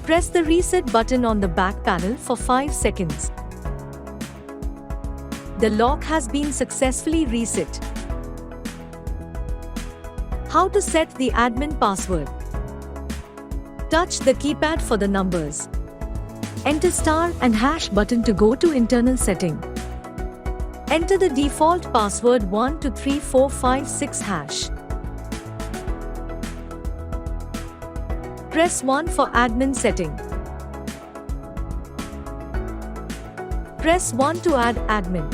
Press the reset button on the back panel for 5 seconds. The lock has been successfully reset. How to set the admin password? Touch the keypad for the numbers. Enter star and hash button to go to internal setting. Enter the default password 123456 hash. Press 1 for admin setting. Press 1 to add admin.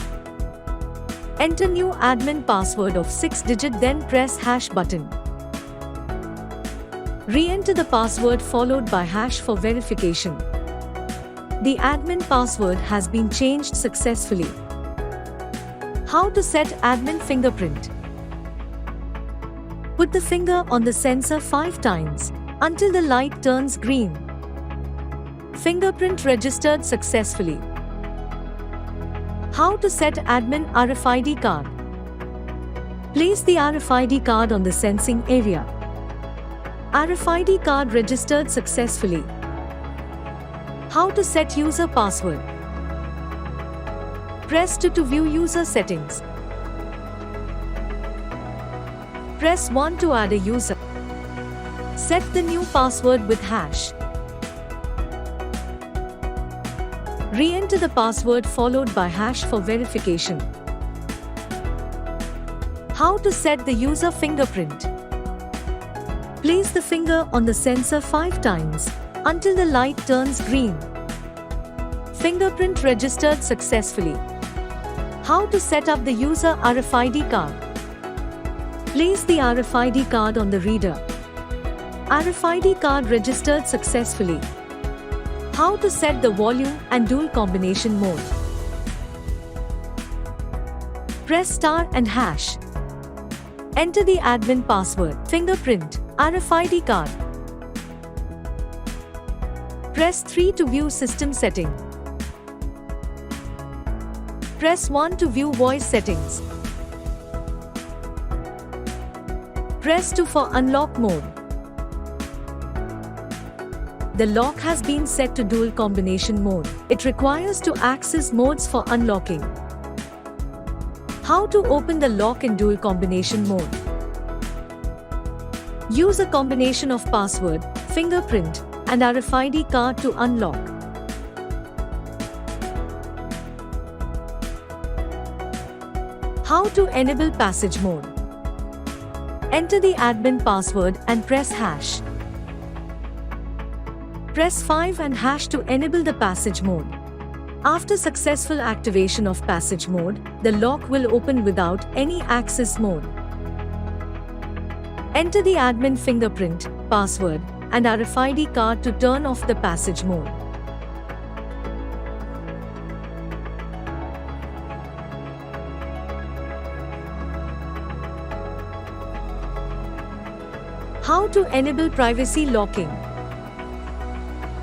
Enter new admin password of 6-digit, then press hash button. Re-enter the password followed by hash for verification. The admin password has been changed successfully. How to set admin fingerprint? Put the finger on the sensor 5 times until the light turns green. Fingerprint registered successfully. How to set admin RFID card? Place the RFID card on the sensing area. RFID card registered successfully. How to set user password? Press 2 to view user settings. Press 1 to add a user. Set the new password with hash. Re-enter the password followed by hash for verification. How to set the user fingerprint? Place the finger on the sensor 5 times until the light turns green. Fingerprint registered successfully. How to set up the user RFID card? Place the RFID card on the reader. RFID card registered successfully. How to set the volume and dual combination mode? Press star and hash. Enter the admin password, fingerprint, RFID card. Press 3 to view system setting. Press 1 to view voice settings. Press 2 for unlock mode. The lock has been set to dual combination mode. It requires 2 access modes for unlocking. How to open the lock in dual combination mode? Use a combination of password, fingerprint, and RFID card to unlock. How to enable passage mode? Enter the admin password and press hash. Press 5 and hash to enable the passage mode. After successful activation of passage mode, the lock will open without any access mode. Enter the admin fingerprint, password, and RFID card to turn off the passage mode. How to enable privacy locking?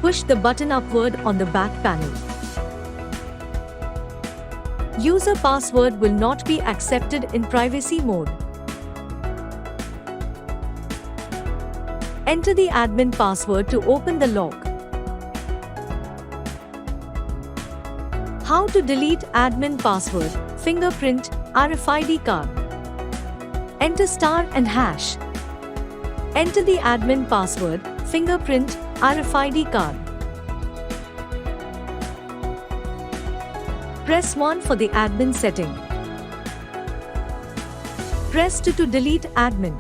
Push the button upward on the back panel. User password will not be accepted in privacy mode. Enter the admin password to open the lock. How to delete admin password, fingerprint, RFID card? Enter star and hash. Enter the admin password, fingerprint, RFID card. Press 1 for the admin setting. Press 2 to delete admin.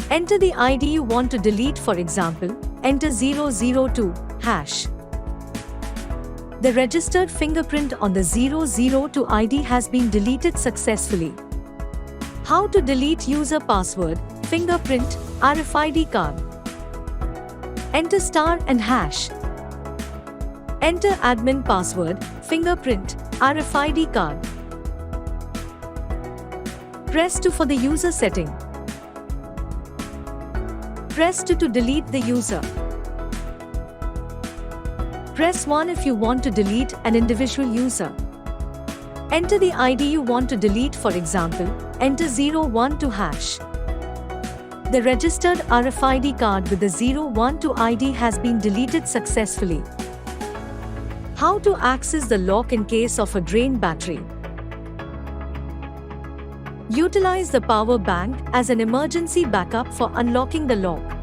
Enter the ID you want to delete, for example, enter 002 hash. The registered fingerprint on the 002 ID has been deleted successfully. How to delete user password, fingerprint, RFID card? Enter star and hash. Enter admin password, fingerprint, RFID card. Press 2 for the user setting. Press 2 to delete the user. Press 1 if you want to delete an individual user. Enter the ID you want to delete, for example, enter 012 hash. The registered RFID card with the 012 ID has been deleted successfully. How to access the lock in case of a drained battery? Utilize the power bank as an emergency backup for unlocking the lock.